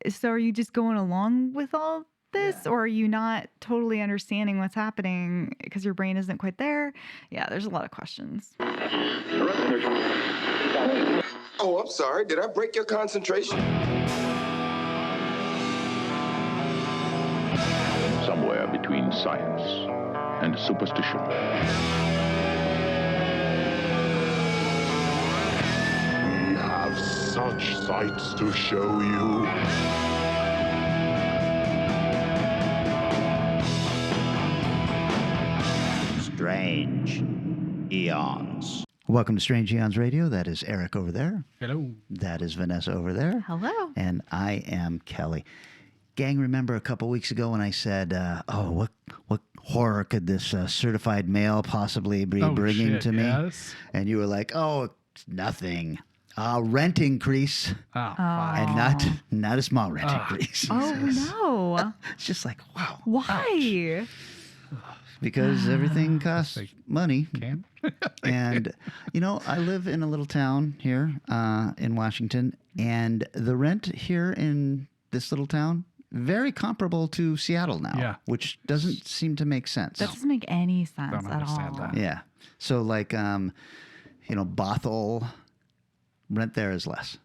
So are you just going along with all this, or are you not totally understanding what's happening because your brain isn't quite there? Yeah, there's a lot of questions. Oh, I'm sorry. Did I break your concentration? Somewhere between science and superstition. We have such sights to show you. Strange Eons. Welcome to Strange Eons Radio. That is Eric over there. Hello. That is Vanessa over there. Hello. And I am Kelly. Gang, remember a couple weeks ago when I said, what horror could this certified mail possibly be bringing to me? Yes. And you were like, oh, it's nothing. Rent increase. Fine. And not a small rent increase. Oh, no. It's just like, wow. Why? Ouch. Because everything costs money. Can? And, I live in a little town here in Washington, and the rent here in this little town, very comparable to Seattle now, which doesn't seem to make sense. That doesn't make any sense Don't at understand all. that. Yeah. So like, Bothell, rent there is less.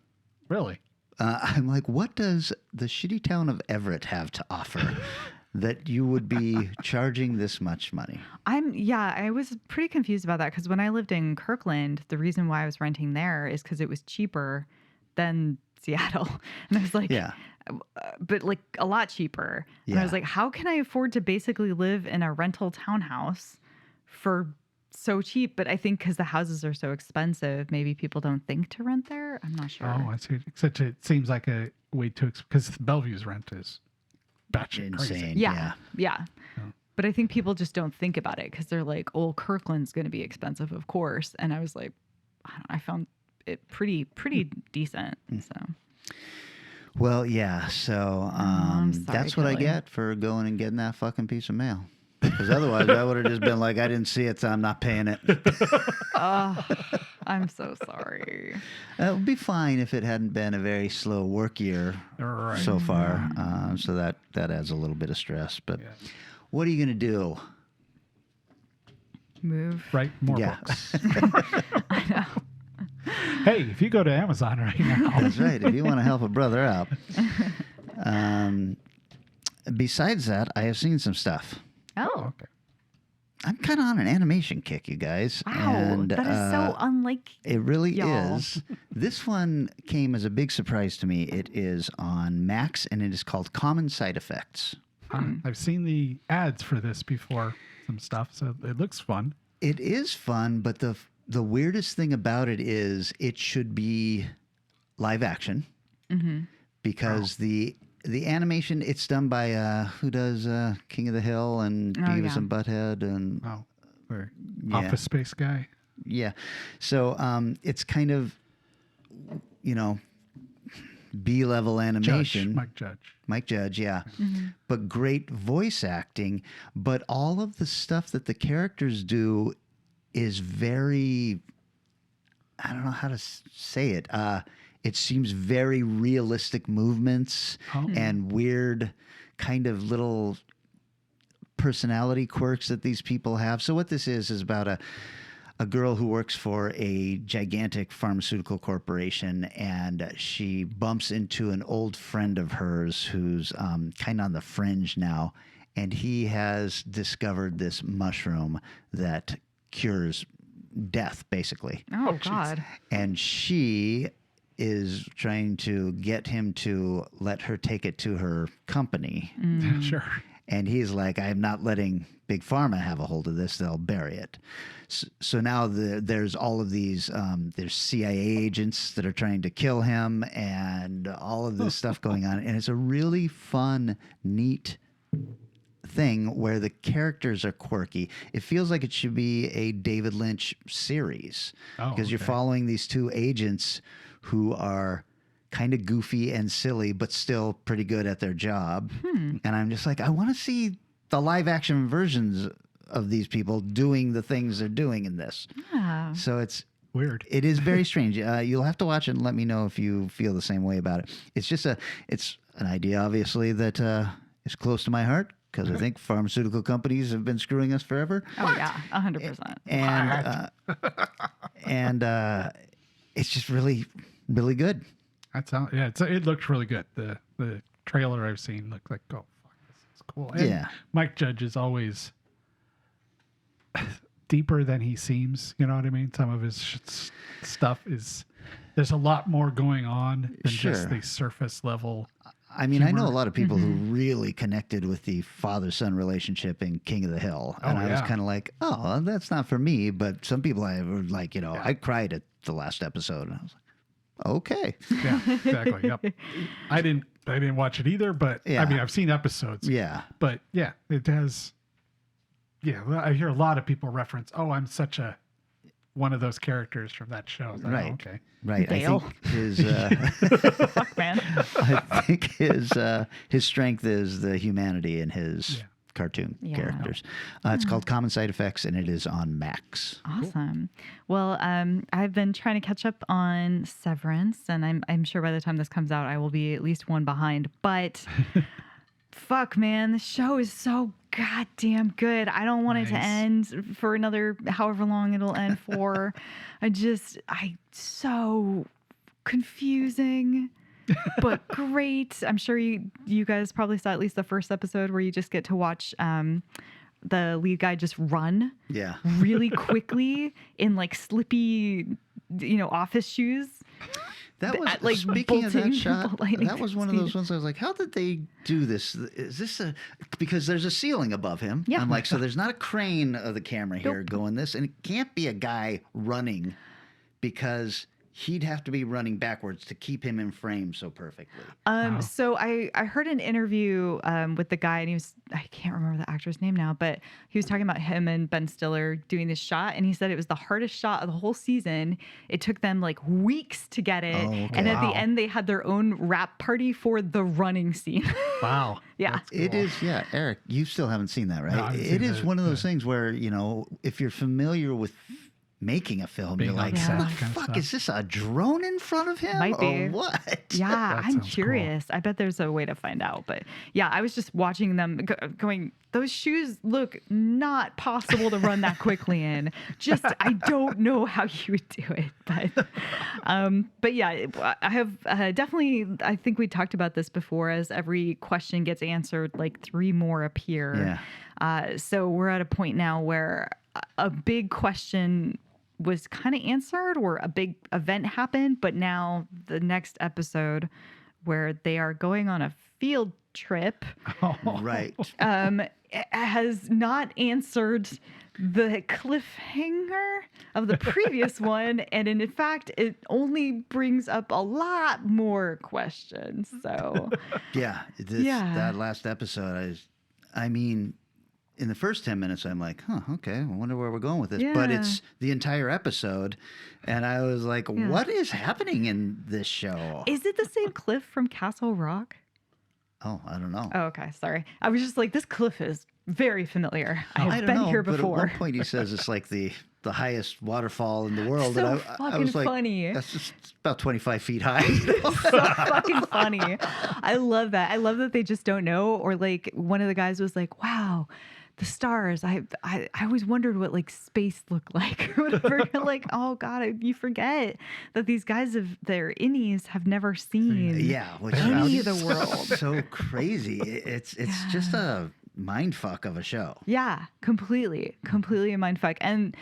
Really? I'm like, what does the shitty town of Everett have to offer that you would be charging this much money? I was pretty confused about that because when I lived in Kirkland, the reason why I was renting there is because it was cheaper than Seattle. And I was like, but like a lot cheaper. And I was like, how can I afford to basically live in a rental townhouse for so cheap? But I think because the houses are so expensive, maybe people don't think to rent there. I'm not sure. Oh, I see. It seems like a way to, because Bellevue's rent is batshit insane. crazy. Yeah. Oh. But I think people just don't think about it because they're like, oh, Kirkland's going to be expensive, of course. And I was like, I found it pretty decent. So. Well, yeah. So I'm sorry, that's what I Kelly. get for going and getting that fucking piece of mail. Because otherwise, I would have just been like, I didn't see it, so I'm not paying it. I'm so sorry. It would be fine if it hadn't been a very slow work year so far. So that adds a little bit of stress. But what are you going to do? Move. Right? More books. I know. Hey, if you go to Amazon right now. That's right. If you want to help a brother out. Besides that, I have seen some stuff. Oh, okay. I'm kind of on an animation kick, you guys. Wow. And, that is so unlike it really y'all. is. This one came as a big surprise to me. It is on Max, and it is called Common Side Effects. I've seen the ads for this before, some stuff, so it looks fun. It is fun, but the weirdest thing about it is it should be live action because the animation, it's done by who does King of the Hill and Beavis and Butthead and Office Space guy. Yeah. So it's kind of, B-level animation. Mike Judge, yeah. But great voice acting. But all of the stuff that the characters do is very, I don't know how to say it. It seems very realistic movements and weird kind of little personality quirks that these people have. So what this is about a girl who works for a gigantic pharmaceutical corporation, and she bumps into an old friend of hers who's kind of on the fringe now, and he has discovered this mushroom that cures death, basically. Oh, God. And she is trying to get him to let her take it to her company. Sure. And he's like, I'm not letting Big Pharma have a hold of this. They'll bury it. So now there's all of these, there's CIA agents that are trying to kill him and all of this stuff going on. And it's a really fun, neat thing where the characters are quirky. It feels like it should be a David Lynch series because you're following these two agents who are kind of goofy and silly, but still pretty good at their job. And I'm just like, I want to see the live action versions of these people doing the things they're doing in this. Yeah. So it's weird. It is very strange. You'll have to watch it and let me know if you feel the same way about it. It's just an idea, obviously, that is close to my heart because I think pharmaceutical companies have been screwing us forever. Oh, yeah, 100%. And it's just really, really good. It looked really good. The trailer I've seen looked like, oh, fuck, this is cool. And Mike Judge is always deeper than he seems. You know what I mean? Some of his stuff there's a lot more going on than just the surface level. I mean, humor. I know a lot of people who really connected with the father-son relationship in King of the Hill. And I was kind of like, oh, that's not for me. But some people I were like, I cried at the last episode. And I was like, okay. Yeah, exactly. Yep. I didn't watch it either, but I mean, I've seen episodes. Yeah. But yeah, it has. Yeah, I hear a lot of people reference, oh, I'm such one of those characters from that show. Like, right. Oh, okay. Right. Dale. I think his Fuck, man. I think his strength is the humanity in his cartoon characters. It's called Common Side Effects, and it is on Max. Awesome. Well, I've been trying to catch up on Severance, and I'm sure by the time this comes out, I will be at least one behind. But fuck, man, the show is so goddamn good. I don't want it to end for another however long it'll end for. So confusing, but great. I'm sure you guys probably saw at least the first episode where you just get to watch the lead guy just run really quickly in like slippy, office shoes. That was like speaking of that shot. lightning That was one of those ones I was like, how did they do this? Is this because there's a ceiling above him? Yeah. I'm like, so there's not a crane of the camera here going this, and it can't be a guy running because he'd have to be running backwards to keep him in frame so perfectly. So I heard an interview with the guy, and I can't remember the actor's name now, but he was talking about him and Ben Stiller doing this shot, and he said it was the hardest shot of the whole season. It took them like weeks to get it. Oh, okay. And at the end, they had their own rap party for the running scene. Wow. Yeah. Cool. It is, Eric, you still haven't seen that, right? No, it is one of those things where, if you're familiar with making a film, you're like, how the fuck is this, a drone in front of him? Might be. Or what? Yeah, I'm curious. Cool. I bet there's a way to find out. But yeah, I was just watching them going, those shoes look not possible to run that quickly in. Just, I don't know how you would do it. But yeah, I have definitely, I think we talked about this before, as every question gets answered, like 3 more appear. Yeah. So we're at a point now where a big question was kind of answered, or a big event happened, but now the next episode where they are going on a field trip, right, has not answered the cliffhanger of the previous one, and in fact, it only brings up a lot more questions. So, that last episode, I mean. In the first 10 minutes, I'm like, okay, I wonder where we're going with this. Yeah. But it's the entire episode. And I was like, what is happening in this show? Is it the same cliff from Castle Rock? Oh, I don't know. Oh, okay. Sorry. I was just like, this cliff is very familiar. I've been here before. But at one point he says it's like the highest waterfall in the world. So and I was like, funny. That's just about 25 feet high. So fucking funny. I love that. I love that they just don't know. Or like one of the guys was like, wow, the stars. I always wondered what like space looked like or whatever. Like, oh God, you forget that these guys their innies have never seen any of the world. So crazy. It's just a mind fuck of a show. Yeah, completely a mind fuck. And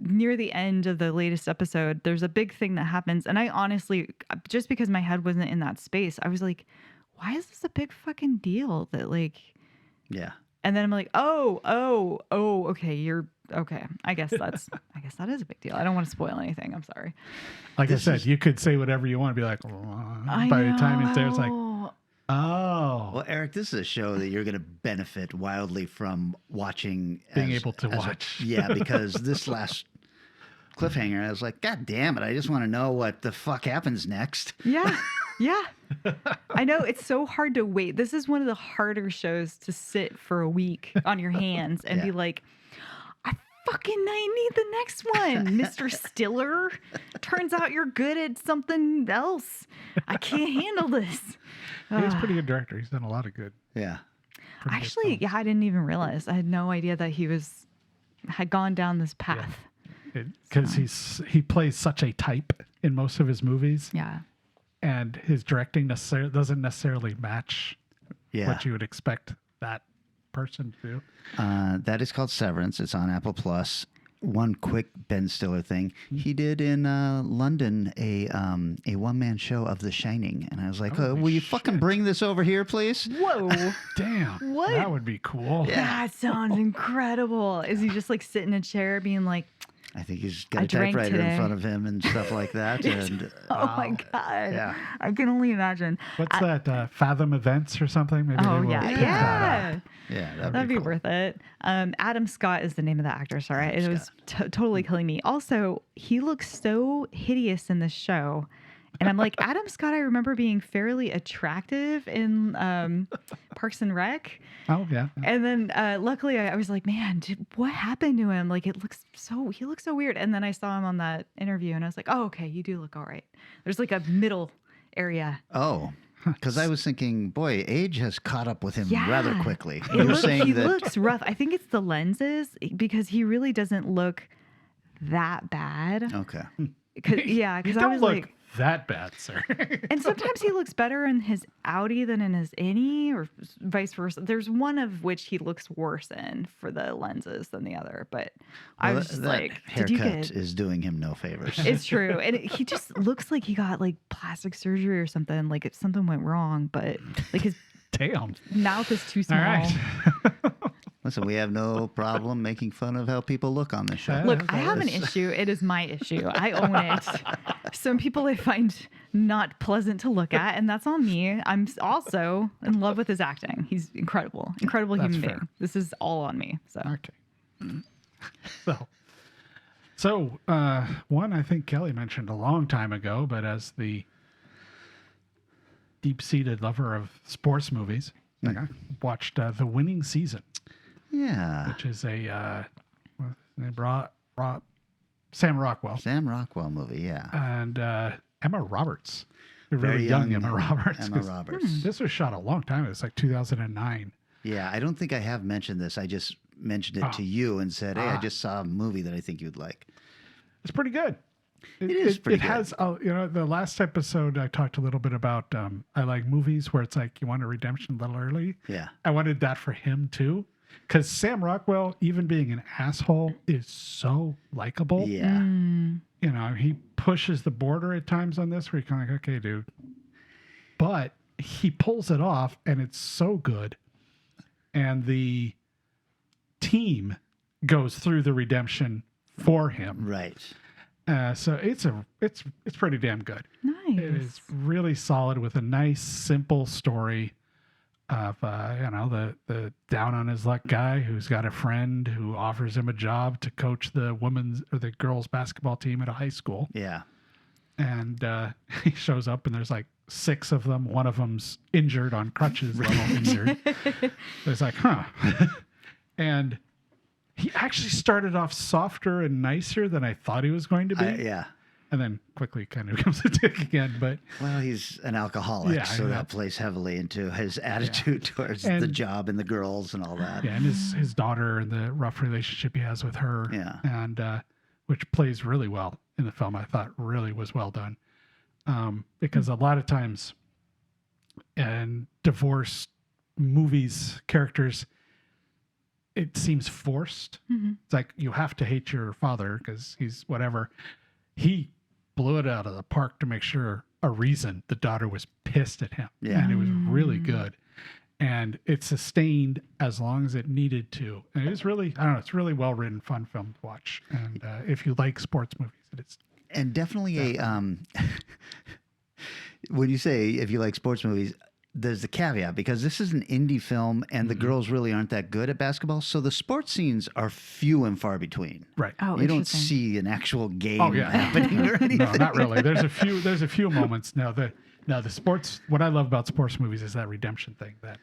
near the end of the latest episode, there's a big thing that happens. And I honestly, just because my head wasn't in that space, I was like, why is this a big fucking deal that like, yeah. And then I'm like, oh, okay, okay. I guess that is a big deal. I don't want to spoil anything. I'm sorry. Like I said, you could say whatever you want to be like, by the time it's there, it's like, oh. Well, Eric, this is a show that you're going to benefit wildly from watching. Being able to watch. Because this last cliffhanger, I was like, God damn it. I just want to know what the fuck happens next. Yeah. I know, it's so hard to wait. This is one of the harder shows to sit for a week on your hands and be like, I fucking I need the next one, Mr. Stiller. Turns out you're good at something else. I can't handle this. He's a pretty good director. He's done a lot of good. Yeah. Actually, yeah, I didn't even realize. I had no idea that he had gone down this path. Because he plays such a type in most of his movies. Yeah. And his directing doesn't necessarily match what you would expect that person to do. That is called Severance. It's on Apple Plus. One quick Ben Stiller thing. He did in London a one-man show of The Shining. And I was like, will you fucking bring this over here, please? Whoa. Damn. What? That would be cool. Yeah. That sounds incredible. Is he just like sitting in a chair being like, I think he's got a typewriter in front of him and stuff like that. And oh my God. Yeah. I can only imagine. What's that? Fathom Events or something? Maybe Oh, they will yeah. pick Yeah. that up. Yeah, That'd be cool. worth it. Adam Scott is the name of the actor. Sorry. It was totally killing me. Also, he looks so hideous in this show. And I'm like, Adam Scott, I remember being fairly attractive in Parks and Rec. Oh, yeah. And then luckily I was like, man, what happened to him? Like, he looks so weird. And then I saw him on that interview and I was like, oh, okay, you do look all right. There's like a middle area. Oh, because I was thinking, boy, age has caught up with him rather quickly. He looks rough. I think it's the lenses because he really doesn't look that bad. Okay. Because You I don't was look like, that bad, sir. and sometimes he looks better in his Audi than in his innie, or vice versa. There's one of which he looks worse in for the lenses than the other. But I was just that like, haircut did you get? is doing him no favors. It's true, and he just looks like he got like plastic surgery or something. Like if something went wrong, but like his Damn. mouth is too small. All right. Listen, we have no problem making fun of how people look on this show. Look, I have an issue. It is my issue. I own it. Some people I find not pleasant to look at, and that's on me. I'm also in love with his acting. He's incredible. Incredible human fair. being. This is all on me. So Okay. So one I think Kelly mentioned a long time ago, but as the deep-seated lover of sports movies, I watched The Winning Season. Yeah. Which is a Sam Rockwell. Sam Rockwell movie, yeah. And Emma Roberts. Very young Emma Roberts. Emma Roberts. This was shot a long time ago. It's like 2009. Yeah, I don't think I have mentioned this. I just mentioned it to you and said, hey, I just saw a movie that I think you'd like. It's pretty good. It is pretty It good. has, the last episode I talked a little bit about, I like movies where it's like you want a redemption a little early. Yeah. I wanted that for him too. Because Sam Rockwell, even being an asshole, is so likable. Yeah. He pushes the border at times on this where you're kind of like, okay, dude. But he pulls it off and it's so good. And the team goes through the redemption for him. Right. So it's pretty damn good. nice. It is really solid with a nice, simple story of the down on his luck guy who's got a friend who offers him a job to coach the girls basketball team at a high school. Yeah. And he shows up and there's like 6 of them. One of them's injured on crutches, level injured. So it's like, huh. And he actually started off softer and nicer than I thought he was going to be. Yeah. And then quickly kind of becomes a dick again. But Well, he's an alcoholic, Yeah, so I know. that plays heavily into his attitude towards the And- job and the girls and all that. yeah, and his daughter and the rough relationship he has with her. Yeah. And which plays really well in the film. I thought really was well done. Because a lot of times in divorce movies, characters, it seems forced. It's like you have to hate your father because he's whatever. He blew it out of the park to make sure a reason the daughter was pissed at him. Yeah. And it was really good. And it sustained as long as it needed to. And it was really, I don't know, it's really well written, fun film to watch. And if you like sports movies, it's And definitely when you say if you like sports movies, there's the caveat because this is an indie film and the girls really aren't that good at basketball. So the sports scenes are few and far between. right. Oh, You don't interesting. see an actual game Oh, yeah. happening or anything. No, not really. There's a few moments. The sports. What I love about sports movies is that redemption thing. That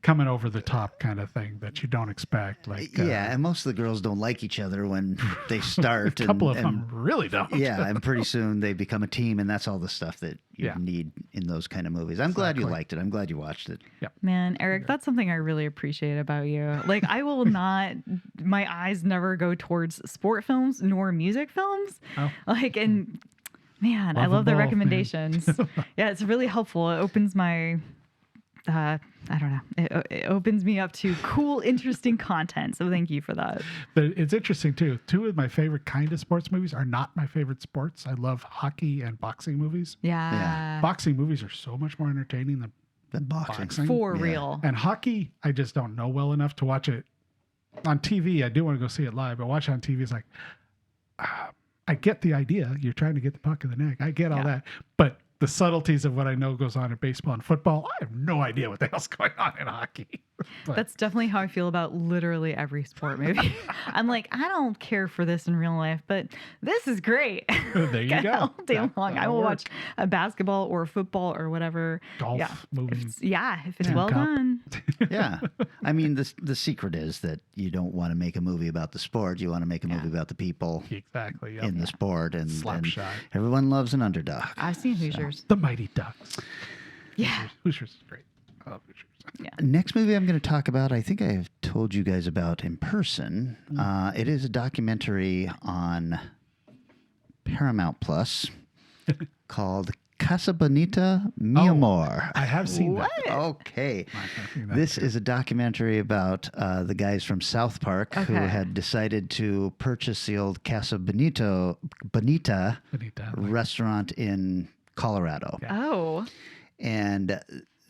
coming over the top kind of thing that you don't expect. Like and most of the girls don't like each other when they start. A couple of them really don't. Yeah, and pretty soon they become a team, and that's all the stuff that you need in those kind of movies. I'm glad you liked it. I'm glad you watched it. Yep. Man, Eric, that's something I really appreciate about you. Like, I will not, my eyes never go towards sport films nor music films. Oh. Like, and man, I love the recommendations. Yeah, it's really helpful. It opens my, I don't know. It opens me up to cool, interesting content. So thank you for that. But it's interesting too. Two of my favorite kind of sports movies are not my favorite sports. I love hockey and boxing movies. Yeah. Boxing movies are so much more entertaining than boxing. For real. And hockey, I just don't know well enough to watch it on TV. I do want to go see it live, but watch it on TV is like, I get the idea. You're trying to get the puck in the net. I get all that. But the subtleties of what I know goes on in baseball and football, I have no idea what the hell's going on in hockey. That's definitely how I feel about literally every sport movie. I'm like, I don't care for this in real life, but this is great. There you go. All day long. I will watch a basketball or football or whatever. Golf movies. If it's well done. Yeah. I mean, the secret is that you don't want to make a movie about the sport. You want to make a movie about the people in the sport. And everyone loves an underdog. I've seen Hoosiers. The Mighty Ducks. Yeah. Hoosiers is great. I love Hoosiers. Yeah. Next movie I'm going to talk about, I think I have told you guys about in person. It is a documentary on Paramount Plus called Casa Bonita, Mi Amor. I have seen that. Okay. This is a documentary about the guys from South Park who had decided to purchase the old Casa Bonita restaurant in Colorado. Yeah. Oh. And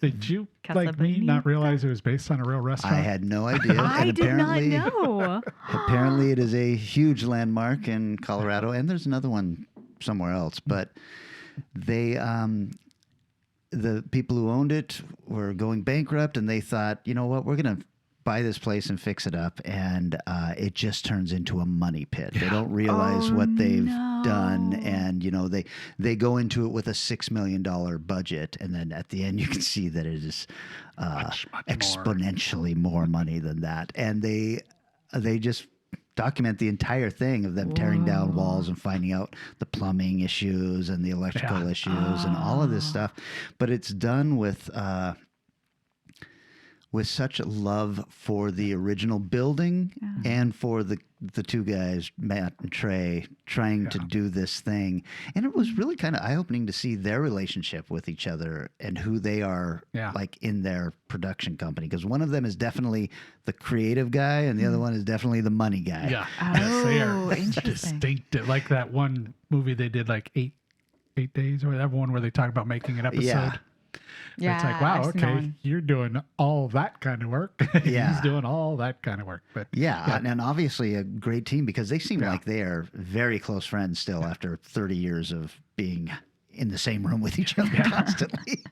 did you, like me, not realize it was based on a real restaurant? I had no idea. I did not know. Apparently it is a huge landmark in Colorado, and there's another one somewhere else. But they, the people who owned it were going bankrupt, and they thought, you know what, we're going to buy this place and fix it up, and it just turns into a money pit. They don't realize what they've done, and they go into it with a $6 million budget, and then at the end you can see that it is much exponentially more money than that, and they just document the entire thing of them tearing down walls and finding out the plumbing issues and the electrical issues and all of this stuff, but it's done with such love for the original building and for the two guys, Matt and Trey, trying to do this thing. And it was really kind of eye-opening to see their relationship with each other and who they are like in their production company. Because one of them is definitely the creative guy and the other one is definitely the money guy. Yeah. Yes, they are distinctive. Like that one movie they did like eight days or whatever one where they talk about making an episode. Yeah. Yeah, it's like, wow, okay, you're doing all that kind of work. He's doing all that kind of work. But and obviously a great team because they seem like they are very close friends still after 30 years of being in the same room with each other constantly.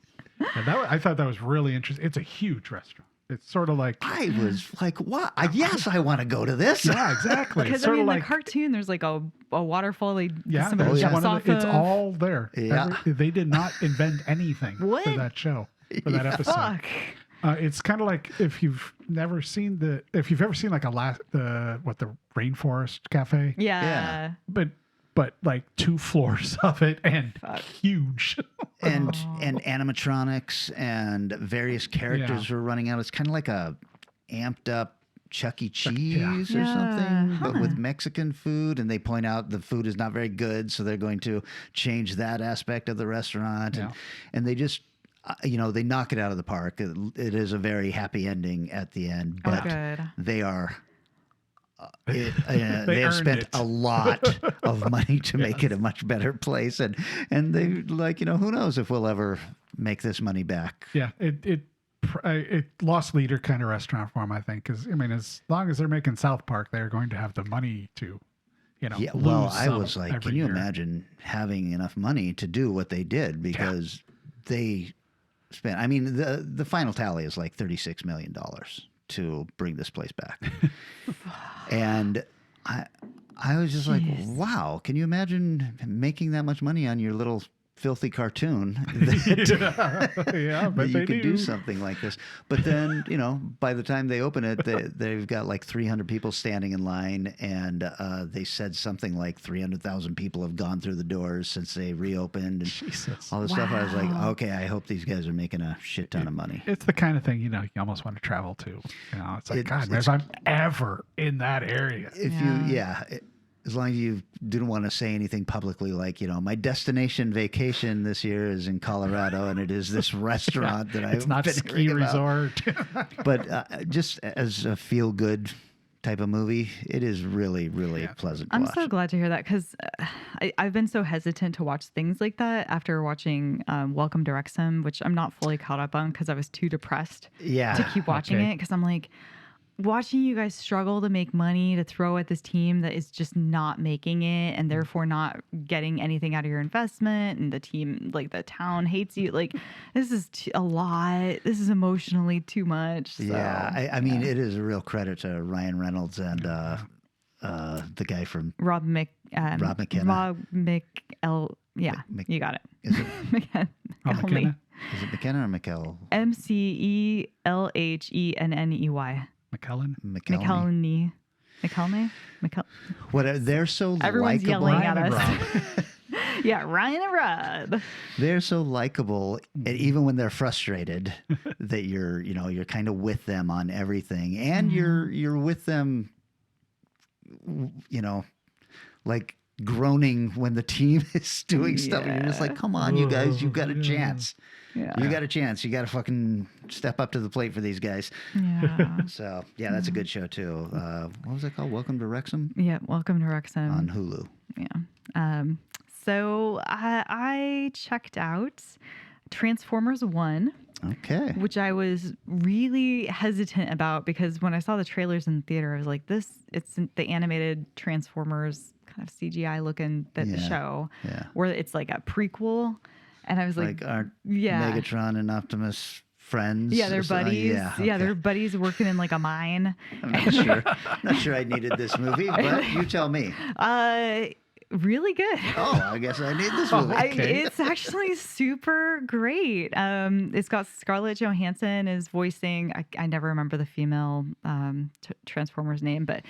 I thought that was really interesting. It's a huge restaurant. It's sort of like I was like, what? Yes, I want to go to this. Yeah, exactly. Because I mean, the cartoon, there's like a waterfall. Somebody jumps off of. It's all there. Yeah. They did not invent anything for that show, for that episode. Fuck. It's kind of like if you've ever seen like the Rainforest Cafe. Yeah. But like 2 floors of it and huge. and animatronics and various characters were running out. It's kind of like a amped up Chuck E. Cheese or something, but with Mexican food. And they point out the food is not very good, so they're going to change that aspect of the restaurant. And they just, they knock it out of the park. It is a very happy ending at the end, but they are... they have spent a lot of money to make it a much better place, and they who knows if we'll ever make this money back. Yeah, it lost leader kind of restaurant for them, I think, because I mean, as long as they're making South Park, they're going to have the money to, well, I was like, can you imagine having enough money to do what they did? Because they spent. I mean, the final tally is like $36 million to bring this place back. And I was just like, wow, can you imagine making that much money on your little filthy cartoon that, yeah, but that you could do something like this. But then, by the time they open it, they've got like 300 people standing in line, and they said something like 300,000 people have gone through the doors since they reopened, and Jesus. all this stuff. I was like, okay, I hope these guys are making a shit ton of money. It's the kind of thing, you almost want to travel to. It's like, God, if I'm ever in that area. As long as you didn't want to say anything publicly, like, my destination vacation this year is in Colorado, and it is this restaurant that I've It's not been ski hearing about. resort. But just as a feel-good type of movie, it is really, really pleasant to watch. I'm so glad to hear that, because I've been so hesitant to watch things like that after watching Welcome to Wrexham, which I'm not fully caught up on because I was too depressed to keep watching it, because I'm like, watching you guys struggle to make money to throw at this team that is just not making it, and therefore not getting anything out of your investment, and the team, like the town, hates you. Like, this is a lot. This is emotionally too much. So, I mean, it is a real credit to Ryan Reynolds and the guy from Rob McKenna. You got it. Is it McKenna? Is it McKenna or McKell? McElhenney. McKelney. What? They're so Everyone's likable. yelling at us. Yeah, Ryan and Rob. They're so likable, and even when they're frustrated, that you're kind of with them on everything, and you're with them, like groaning when the team is doing stuff, and you're just like, come on, you guys, you've got a chance. Yeah. You got a chance. You got to fucking step up to the plate for these guys. Yeah. So, yeah, that's a good show, too. What was it called? Welcome to Wrexham? Yeah, Welcome to Wrexham. On Hulu. Yeah. So I checked out Transformers 1. Okay. Which I was really hesitant about, because when I saw the trailers in the theater, I was like, it's the animated Transformers kind of CGI looking show, where it's like a prequel. And I was like aren't Megatron and Optimus friends? Yeah, they're buddies. Yeah, they're buddies working in like a mine. I'm not sure I needed this movie, but you tell me. Really good. Oh, I guess I need this movie. It's actually super great. It's got Scarlett Johansson is voicing. I never remember the female Transformers name, but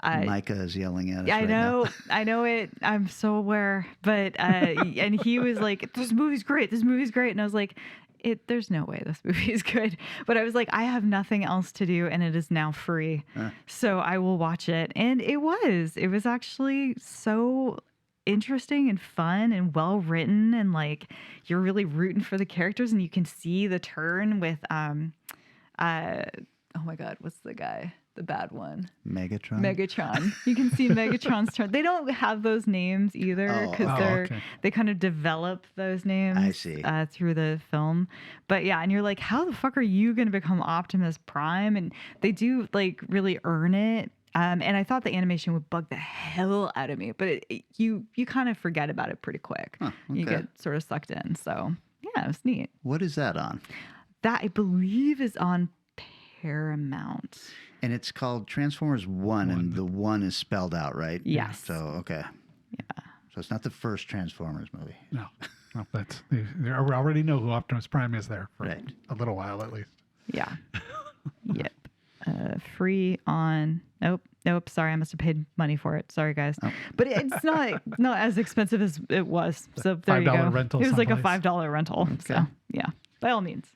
Micah is yelling at us. I know it. I'm so aware. But and he was like, "This movie's great. This movie's great." And I was like, there's no way this movie is good. But I was like, I have nothing else to do, and it is now free. So I will watch it. And it was actually so interesting and fun and well written, and like you're really rooting for the characters, and you can see the turn with oh my God, what's the guy? The bad one. Megatron. You can see Megatron's turn. They don't have those names either, because they kind of develop those names. I see. Through the film. But yeah, and you're like, how the fuck are you going to become Optimus Prime? And they do like really earn it. And I thought the animation would bug the hell out of me, but you kind of forget about it pretty quick. Okay. You get sort of sucked in. So yeah, it was neat. What is that on? That I believe is on Paramount. And it's called Transformers 1, and the 1 is spelled out, right? Yes. So, okay. Yeah. So it's not the first Transformers movie. No, they already know who Optimus Prime is there for a little while at least. Yeah. Yep. Free on. Nope. Sorry, I must have paid money for it. Sorry, guys. Oh. But it's not as expensive as it was. So there you go. Rental it was someplace. Like a $5 rental. Okay. So yeah, by all means.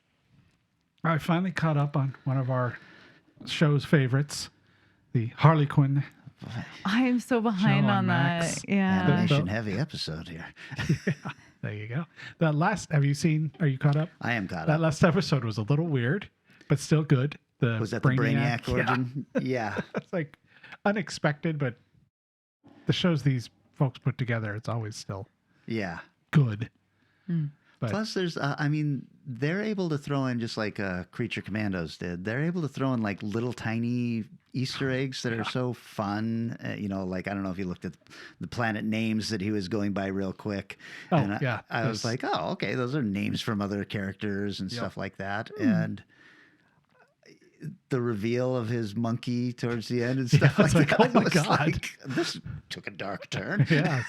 I finally caught up on one of our show's favorites, the Harley Quinn. I am so behind on Max. that. Yeah. Animation heavy episode here. Yeah, there you go. Are you caught up? I am caught up. That last episode was a little weird, but still good. Was that the Brainiac origin? Yeah. It's like unexpected, but the shows these folks put together, it's always still good. But plus, there's, they're able to throw in, just like Creature Commandos did, they're able to throw in like little tiny Easter eggs that are so fun. Like, I don't know if you looked at the planet names that he was going by real quick. I was like, oh, okay, those are names from other characters and stuff like that. And the reveal of his monkey towards the end and stuff like that. Oh my God. Like, this took a dark turn. Yes.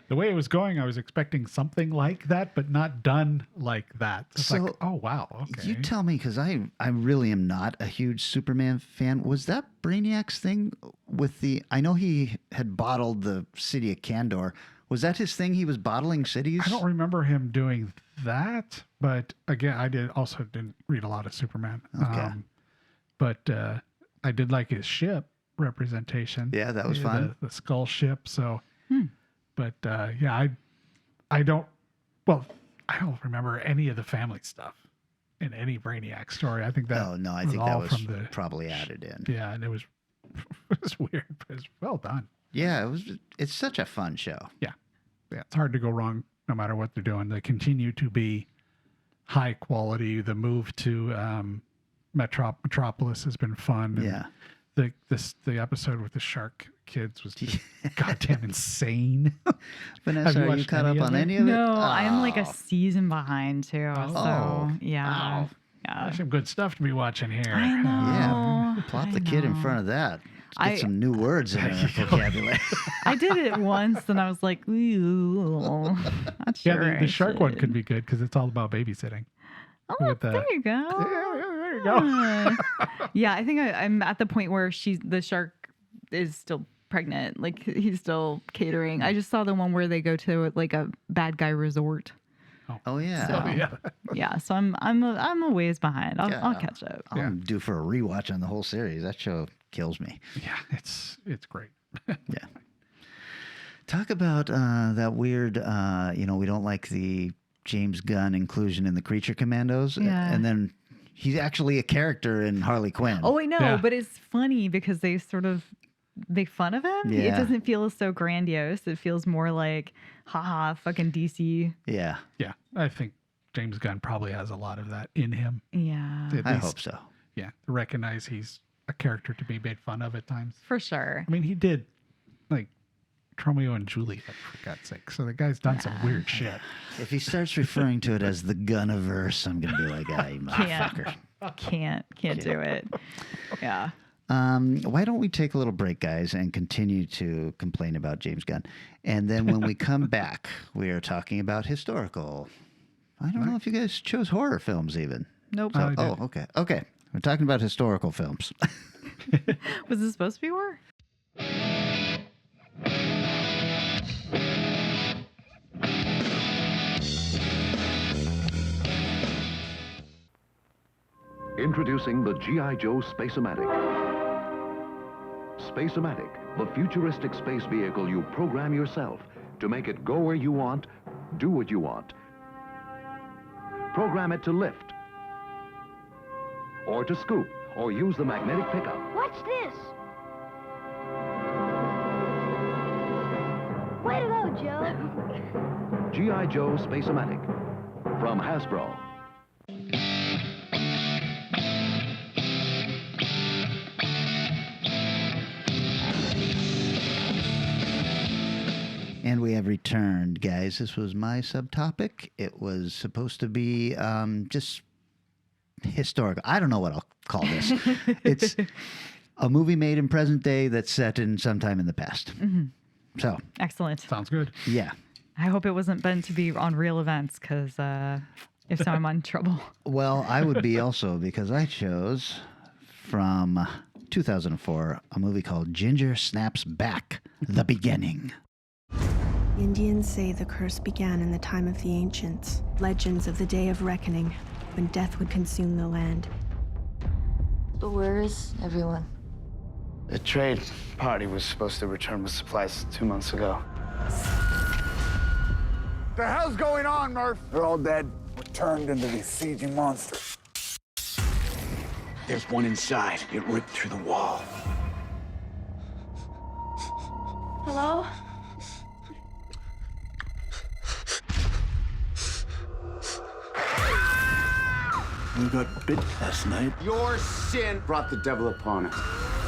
the way it was going, I was expecting something like that, but not done like that. It's So, like, oh wow, okay. You tell me, because I really am not a huge Superman fan. Was that Brainiac's thing with I know he had bottled the city of Kandor. Was that his thing? He was bottling cities? I don't remember him doing that, but again, I didn't read a lot of Superman. Okay. But I did like his ship representation. Yeah, that was fun. The skull ship. So, but yeah, I don't remember any of the family stuff in any Brainiac story. I think that. Oh no, I think that was probably added in. Yeah, and it was weird, but it's well done. Yeah, it's such a fun show. Yeah, it's hard to go wrong no matter what they're doing. They continue to be high quality. The move to Metropolis has been fun. Yeah. The episode with the shark kids was just goddamn insane. Vanessa, are you caught up on any of it? No, I'm like a season behind too. So yeah. Wow. Yeah. There's some good stuff to be watching here. I know. Yeah, plop the kid in front of that. Let's get some new words in our vocabulary. I did it once, and I was like, ooh, not sure. Yeah, the shark one could be good because it's all about babysitting. Oh, there you go. There you go. Yeah, I think I'm at the point where the shark is still pregnant. Like he's still catering. I just saw the one where they go to like a bad guy resort. Oh yeah. So, yeah. So I'm a ways behind. I'll catch up. I'm due for a rewatch on the whole series. That show kills me. Yeah, it's great. Yeah. Talk about that weird. We don't like the James Gunn inclusion in the Creature Commandos. Yeah. And then he's actually a character in Harley Quinn. Oh, I know, Yeah. but it's funny because they sort of make fun of him. Yeah. It doesn't feel so grandiose. It feels more like, haha, fucking DC. Yeah. Yeah, I think James Gunn probably has a lot of that in him. Yeah. At I least, hope so. Yeah, to recognize he's a character to be made fun of at times. For sure. I mean, he did like Romeo and Juliet, for God's sake. So the guy's done some weird shit. If he starts referring to it as the Gunniverse, I'm gonna be like, you motherfucker. Can't do it. Yeah. Why don't we take a little break, guys, and continue to complain about James Gunn? And then when we come back, we are talking about historical. I don't know if you guys chose horror films even. Nope. Oh, okay. Okay. We're talking about historical films. Was this supposed to be war? Introducing the G.I. Joe Space-O-Matic. Space-O-Matic, the futuristic space vehicle you program yourself to make it go where you want, do what you want. Program it to lift, or to scoop, or use the magnetic pickup. Watch this. Way to go, Joe. G.I. Joe Space-O-Matic from Hasbro. And we have returned, guys. This was my subtopic. It was supposed to be just historical. I don't know what I'll call this. It's a movie made in present day that's set in sometime in the past. Mm-hmm. So. Excellent. Sounds good. Yeah. I hope it wasn't meant to be on real events because if so, I'm in trouble. Well, I would be also because I chose from 2004 a movie called Ginger Snaps Back, The Beginning. Indians say the curse began in the time of the ancients. Legends of the day of reckoning, when death would consume the land. So where is everyone? The trade party was supposed to return with supplies 2 months ago. The hell's going on, Murph? They're all dead. We're turned into these sieging monsters. There's one inside. It ripped through the wall. Hello? We got bit last night. Your sin brought the devil upon us.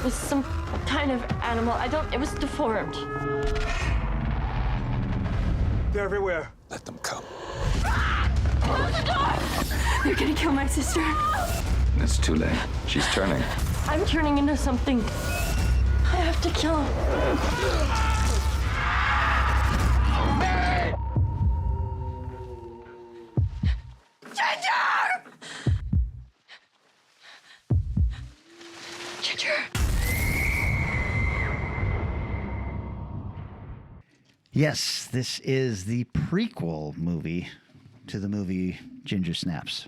It was some kind of animal. It was deformed. They're everywhere. Let them come. Close the door! They're gonna kill my sister. It's too late. She's turning. I'm turning into something. I have to kill him. Yes, this is the prequel movie to the movie Ginger Snaps.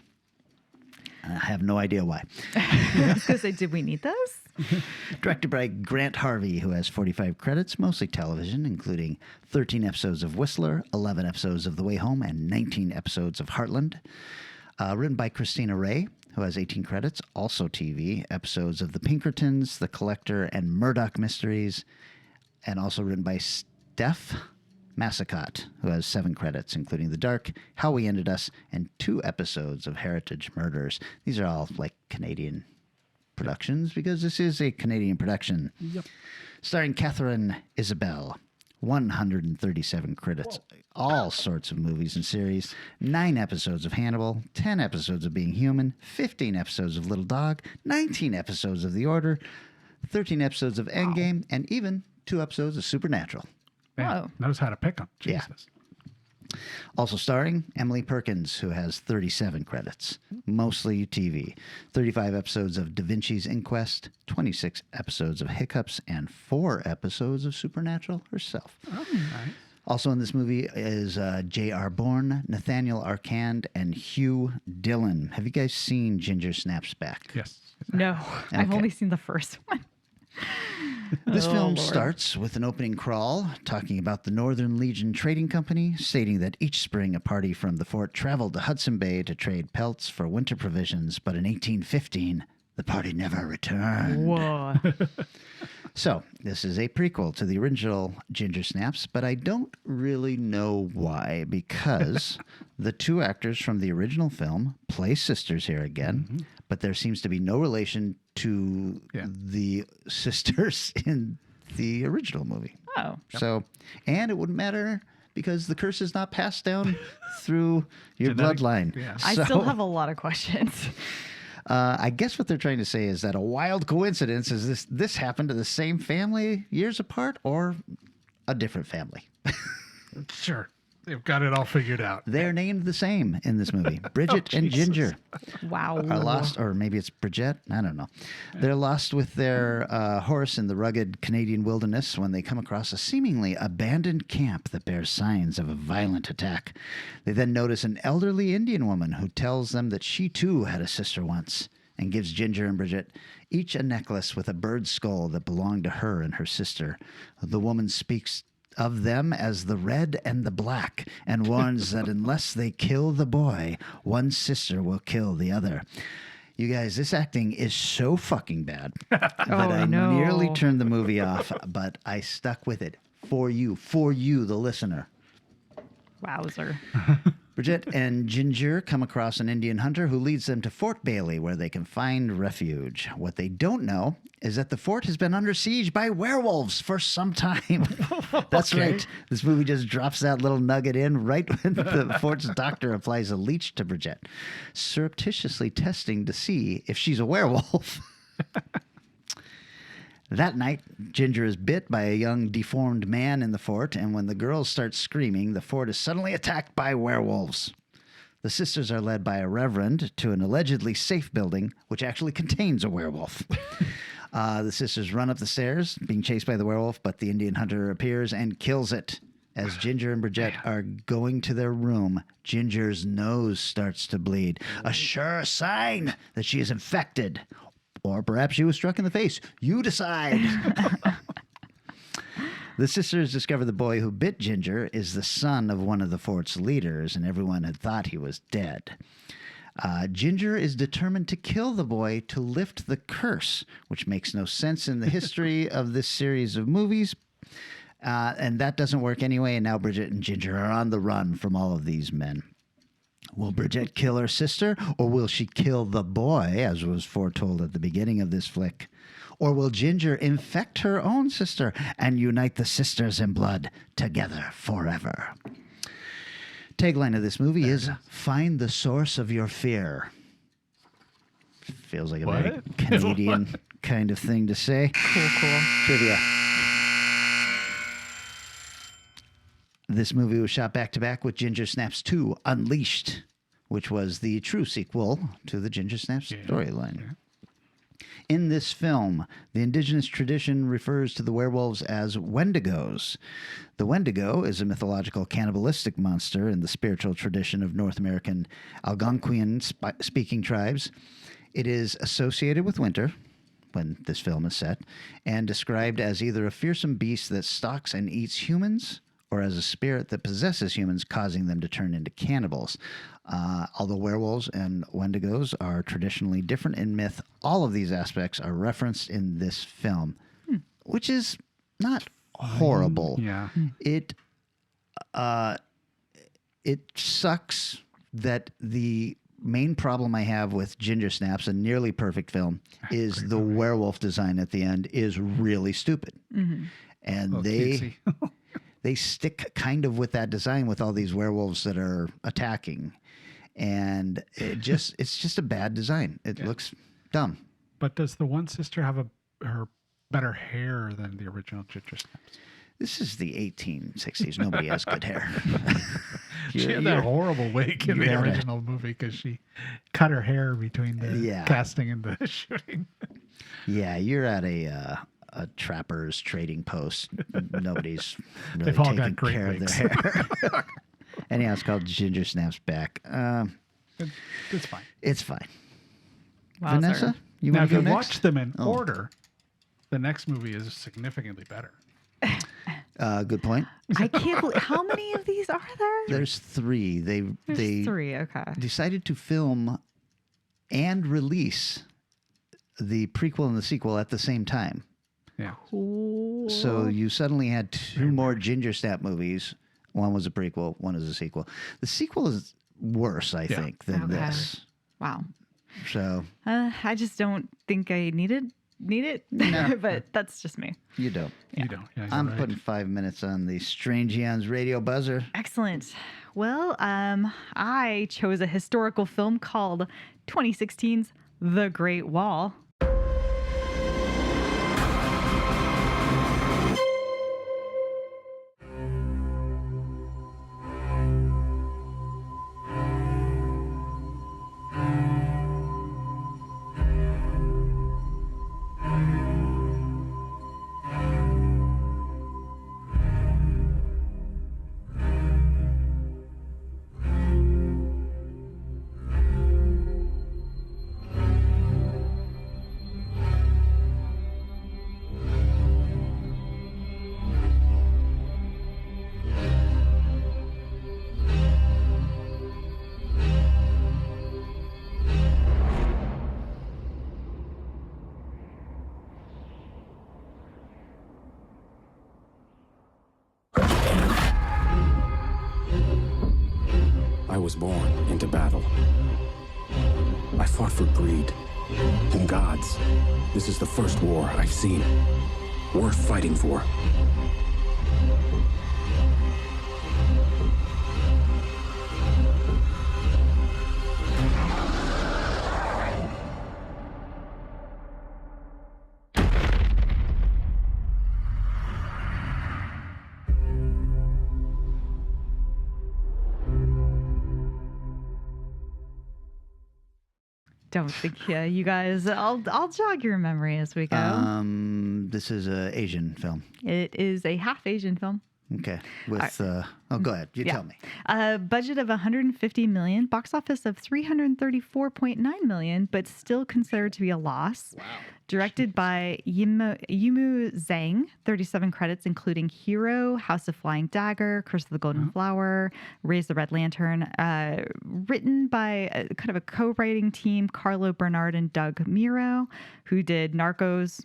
I have no idea why. I was going to say, did we need those? Directed by Grant Harvey, who has 45 credits, mostly television, including 13 episodes of Whistler, 11 episodes of The Way Home, and 19 episodes of Heartland. Written by Christina Ray, who has 18 credits, also TV, episodes of The Pinkertons, The Collector, and Murdoch Mysteries, and also written by Steph Massacott, who has 7 credits, including The Dark, How We Ended Us, and 2 episodes of Heritage Murders. These are all like Canadian productions because this is a Canadian production. Yep. Starring Catherine Isabelle, 137 credits, all sorts of movies and series, 9 episodes of Hannibal, 10 episodes of Being Human, 15 episodes of Little Dog, 19 episodes of The Order, 13 episodes of Endgame, and even 2 episodes of Supernatural. Man, knows how to pick them. Jesus. Yeah. Also starring Emily Perkins, who has 37 credits, mostly TV, 35 episodes of Da Vinci's Inquest, 26 episodes of Hiccups, and 4 episodes of Supernatural herself. Oh, nice. Also in this movie is J.R. Bourne, Nathaniel Arcand, and Hugh Dillon. Have you guys seen Ginger Snaps Back? Yes. No, I've only seen the first one. This film starts with an opening crawl talking about the Northern Legion Trading Company, stating that each spring a party from the fort traveled to Hudson Bay to trade pelts for winter provisions, but in 1815, the party never returned. Whoa. So, this is a prequel to the original Ginger Snaps, but I don't really know why, because the 2 actors from the original film play sisters here again, but there seems to be no relation to the sisters in the original movie. Oh. So, and it wouldn't matter because the curse is not passed down through your bloodline. Yeah. I still have a lot of questions. I guess what they're trying to say is that a wild coincidence is this happened to the same family years apart or a different family. Sure. They've got it all figured out. They're named the same in this movie. Bridget and Ginger. Wow. Are lost, or maybe it's Bridget. I don't know. They're lost with their horse in the rugged Canadian wilderness when they come across a seemingly abandoned camp that bears signs of a violent attack. They then notice an elderly Indian woman who tells them that she too had a sister once and gives Ginger and Bridget each a necklace with a bird's skull that belonged to her and her sister. The woman speaks of them as the red and the black, and warns that unless they kill the boy, one sister will kill the other. You guys, this acting is so fucking bad that I nearly turned the movie off, but I stuck with it for you, the listener. Wowzer. Bridget and Ginger come across an Indian hunter who leads them to Fort Bailey, where they can find refuge. What they don't know is that the fort has been under siege by werewolves for some time. That's right. This movie just drops that little nugget in right when the fort's doctor applies a leech to Bridget, surreptitiously testing to see if she's a werewolf. That night, Ginger is bit by a young, deformed man in the fort, and when the girls start screaming, the fort is suddenly attacked by werewolves. The sisters are led by a reverend to an allegedly safe building, which actually contains a werewolf. The sisters run up the stairs, being chased by the werewolf, but the Indian hunter appears and kills it. As Ginger and Bridget are going to their room, Ginger's nose starts to bleed, a sure sign that she is infected. Or perhaps she was struck in the face. You decide. The sisters discover the boy who bit Ginger is the son of one of the fort's leaders, and everyone had thought he was dead. Ginger is determined to kill the boy to lift the curse, which makes no sense in the history of this series of movies. And that doesn't work anyway, and now Bridget and Ginger are on the run from all of these men. Will Bridget kill her sister, or will she kill the boy, as was foretold at the beginning of this flick? Or will Ginger infect her own sister and unite the sisters in blood together forever? Tagline of this movie is, find the source of your fear. Feels like a very Canadian kind of thing to say. Cool. Trivia. This movie was shot back-to-back with Ginger Snaps 2 Unleashed, which was the true sequel to the Ginger Snaps storyline. In this film, the indigenous tradition refers to the werewolves as wendigos. The wendigo is a mythological cannibalistic monster in the spiritual tradition of North American Algonquian-speaking tribes. It is associated with winter, when this film is set, and described as either a fearsome beast that stalks and eats humans, or as a spirit that possesses humans, causing them to turn into cannibals. Although werewolves and wendigos are traditionally different in myth, all of these aspects are referenced in this film, which is not horrible. Yeah. It sucks that the main problem I have with Ginger Snaps, a nearly perfect film, is the werewolf design at the end is really stupid. And they stick kind of with that design with all these werewolves that are attacking. And it's just a bad design. It looks dumb. But does the one sister have her better hair than the original Ginger Snaps? This is the 1860s. Nobody has good hair. She had that horrible wig in the original movie because she cut her hair between the casting and the shooting. Yeah, you're at a trapper's trading post. Nobody's really They've all taking got great care wigs. of their hair. Anyhow, it's called Ginger Snaps Back. It's fine. It's fine. Wowzer. Vanessa, you now, want if to go you next? watch them in order, the next movie is significantly better. Good point. I can't believe how many of these are there? There's 3. They three. Okay. decided to film and release the prequel and the sequel at the same time. Yeah. Cool. So you suddenly had 2 more Ginger Snap movies. One was a prequel, one is a sequel. The sequel is worse, I think, than this. Wow. So I just don't think I need it, No. but that's just me. you don't. You don't. Yeah, you're I'm right. putting 5 minutes on the Strange Eons radio buzzer. Excellent. Well, I chose a historical film called 2016's The Great Wall. I was born into battle. I fought for greed and gods. This is the first war I've seen. Worth fighting for. Don't think you guys. I'll jog your memory as we go. This is an Asian film. It is a half Asian film. Okay. With go ahead. You tell me. Budget of $150 million, box office of $334.9 million, but still considered to be a loss. Wow. Directed by Yimou Zhang, 37 credits, including Hero, House of Flying Dagger, Curse of the Golden Flower, Raise the Red Lantern. Written by kind of a co-writing team, Carlo Bernard and Doug Miro, who did Narcos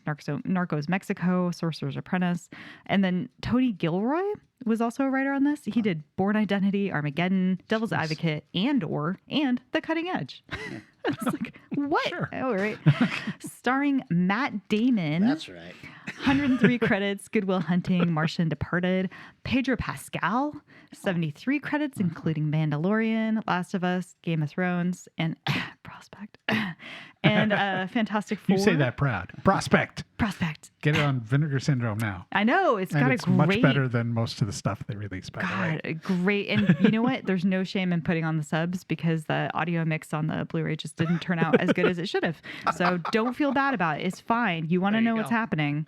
Mexico, Sorcerer's Apprentice. And then Tony Gilroy was also a writer on this. He did Born Identity, Armageddon, Devil's Advocate, and The Cutting Edge. I was like, what? Sure. Oh, right. Starring Matt Damon. That's right. 103 credits, Good Will Hunting, Martian Departed. Pedro Pascal, 73 credits, including Mandalorian, Last of Us, Game of Thrones, and Prospect. And Fantastic Four. You say that proud. Prospect. get it on Vinegar Syndrome now. I know. It's got it's much better than most of the stuff they release, by the way. Great. And you know what? There's no shame in putting on the subs because the audio mix on the Blu-ray just didn't turn out as good as it should have. So don't feel bad about it. It's fine. You want to know what's happening.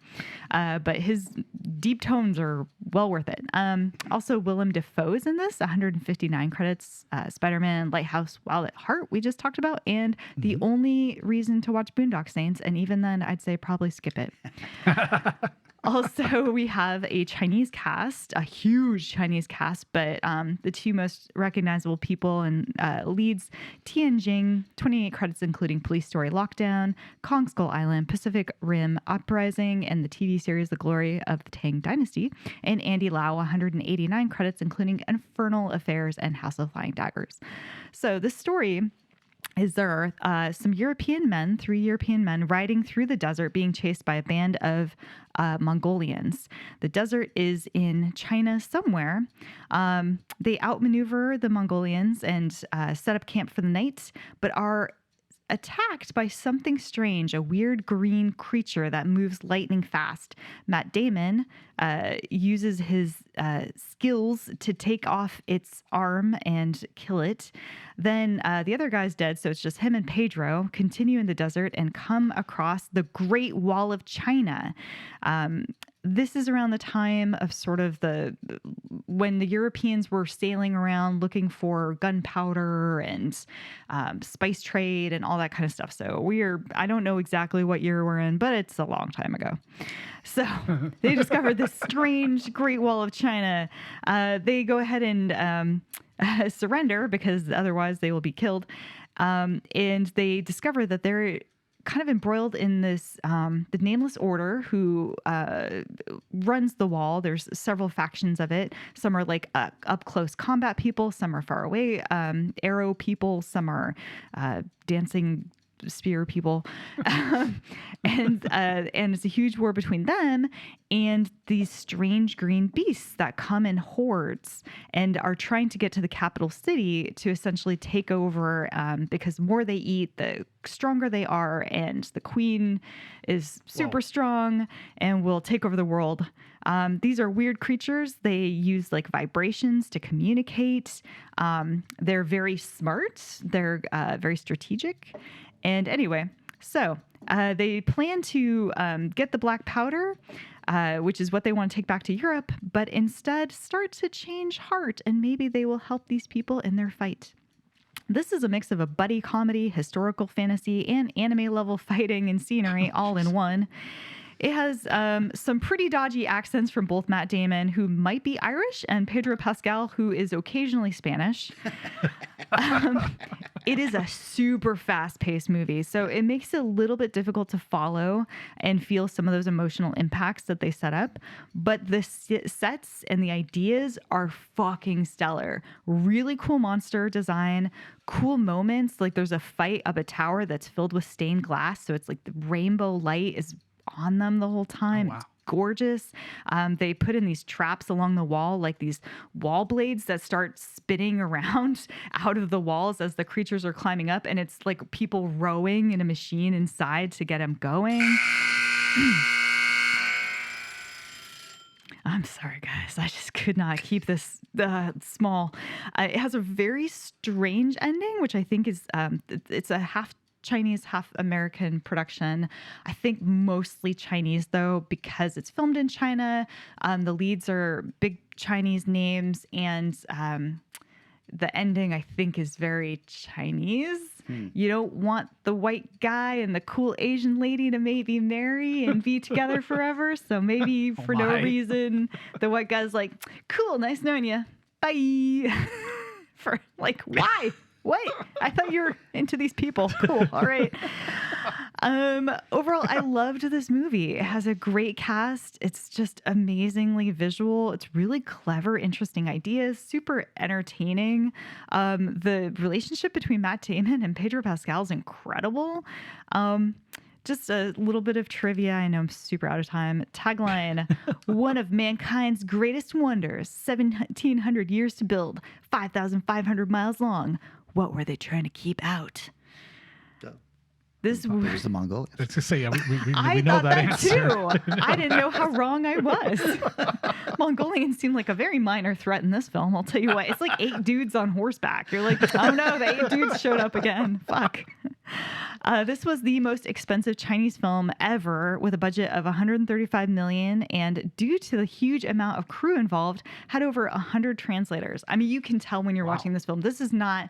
But his deep tones are well worth it. Also, Willem Dafoe's in this, 159 credits. Spider-Man, Lighthouse, Wild at Heart, we just talked about. And the only reason to watch Boondock Saints. And even then, I'd say probably skip it. Also, we have a Chinese cast, a huge Chinese cast, but the two most recognizable people and leads, Tian Jing, 28 credits including Police Story Lockdown, Kong Skull Island, Pacific Rim Uprising, and the TV series The Glory of the Tang Dynasty, and Andy Lau, 189 credits including Infernal Affairs and House of Flying Daggers. So this story is there are some European men, 3 European men, riding through the desert being chased by a band of Mongolians. The desert is in China somewhere. They outmaneuver the Mongolians and set up camp for the night, but are attacked by something strange, a weird green creature that moves lightning fast. Matt Damon uses his skills to take off its arm and kill it. Then the other guy's dead, so it's just him and Pedro continue in the desert and come across the Great Wall of China. This is around the time of sort of when the Europeans were sailing around looking for gunpowder and spice trade and all that kind of stuff. So I don't know exactly what year we're in, but it's a long time ago. So they discovered this strange Great Wall of China. They go ahead and surrender because otherwise they will be killed. And they discover that they're kind of embroiled in this, the Nameless Order who runs the wall. There's several factions of it. Some are like up close combat people. Some are far away arrow people. Some are dancing spear people. And it's a huge war between them and these strange green beasts that come in hordes and are trying to get to the capital city to essentially take over because the more they eat, the stronger they are, and the queen is super strong and will take over the world. These are weird creatures. They use like vibrations to communicate. They're very smart. They're very strategic. And anyway, so they plan to get the black powder, which is what they want to take back to Europe, but instead start to change heart, and maybe they will help these people in their fight. This is a mix of a buddy comedy, historical fantasy, and anime-level fighting and scenery all in one. It has some pretty dodgy accents from both Matt Damon, who might be Irish, and Pedro Pascal, who is occasionally Spanish. It is a super fast-paced movie, so it makes it a little bit difficult to follow and feel some of those emotional impacts that they set up. But the sets and the ideas are fucking stellar. Really cool monster design, cool moments. Like there's a fight up a tower that's filled with stained glass, so it's like the rainbow light is on them the whole time. Oh, wow. It's gorgeous. They put in these traps along the wall, like these wall blades that start spinning around out of the walls as the creatures are climbing up, and it's like people rowing in a machine inside to get them going. I'm sorry, guys. I just could not keep this small. It has a very strange ending, which I think is it's a half Chinese, half American production. I think mostly Chinese, though, because it's filmed in China. The leads are big Chinese names, and the ending, I think, is very Chinese. You don't want the white guy and the cool Asian lady to maybe marry and be together forever. So maybe for no reason, the white guy's like, cool, nice knowing you. Bye. For like, why? What? I thought you were into these people. Cool. All right. Overall, I loved this movie. It has a great cast. It's just amazingly visual. It's really clever, interesting ideas, super entertaining. The relationship between Matt Damon and Pedro Pascal is incredible. Just a little bit of trivia. I know I'm super out of time. Tagline, one of mankind's greatest wonders, 1,700 years to build, 5,500 miles long. What were they trying to keep out? This It was the Mongolians. Let's just say, yeah, we I know thought that that answer. too. I didn't know how wrong I was. Mongolians seem like a very minor threat in this film. I'll tell you what. It's like 8 dudes on horseback. You're like, oh no, the 8 dudes showed up again. Fuck. This was the most expensive Chinese film ever, with a budget of $135 million, and due to the huge amount of crew involved, had over 100 translators. I mean, you can tell when you're watching this film. This is not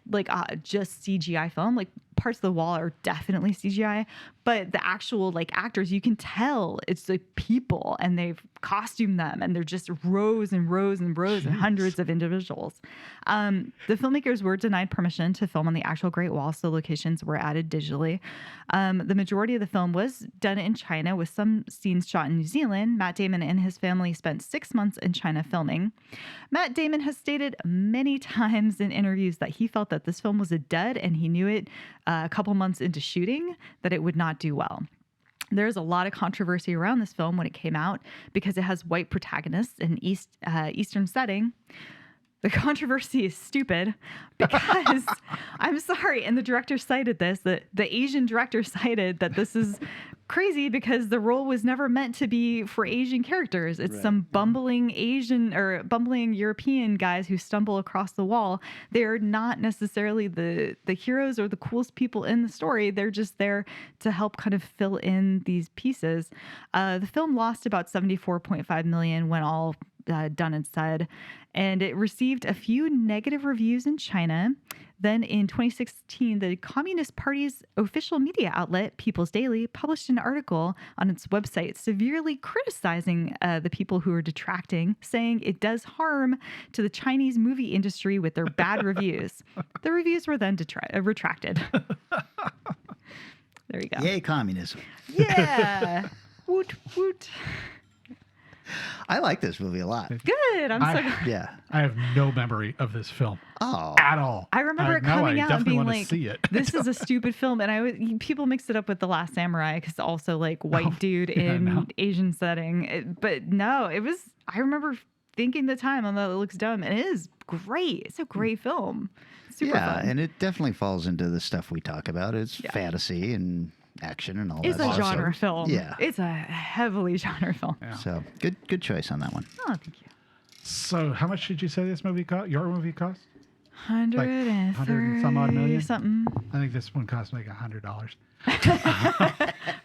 like just CGI film. Like, parts of the wall are definitely CGI, but the actual like actors, you can tell it's like people, and they've costumed them, and they're just rows and rows and rows and hundreds of individuals. The filmmakers were denied permission to film on the actual Great Wall, so locations were added digitally. The majority of the film was done in China, with some scenes shot in New Zealand. Matt Damon and his family spent 6 months in China filming. Matt Damon has stated many times in interviews that he felt that this film was a dud, and he knew it a couple months into shooting that it would not do well. There's a lot of controversy around this film when it came out because it has white protagonists in Eastern setting. The controversy is stupid because I'm sorry, and the director cited this, that the Asian director cited that this is crazy because the role was never meant to be for Asian characters. It's some bumbling Asian or bumbling European guys who stumble across the wall. They're not necessarily the heroes or the coolest people in the story. They're just there to help kind of fill in these pieces. The film lost about $74.5 million when all done and said, and it received a few negative reviews in China. Then in 2016, the Communist Party's official media outlet, People's Daily, published an article on its website severely criticizing the people who are detracting, saying it does harm to the Chinese movie industry with their bad reviews. The reviews were then retracted. There you go. Yay, communism. Yeah. Woot, woot. I like this movie a lot. Good. I'm so glad. Yeah. I have no memory of this film. Oh. At all. I remember it coming out and being like, see it. this is a stupid film. And people mix it up with The Last Samurai because also like white dude in Asian setting. But no, it was, I remember thinking the time, although it looks dumb, and it is great. It's a great film. Super fun. And it definitely falls into the stuff we talk about. It's fantasy and action and all it's that. It's a genre film. Yeah. It's a heavily genre film. Yeah. So good choice on that one. Oh, thank you. So how much did you say this movie cost? Your movie cost? 130 and some odd million? Something. I think this one cost like $100.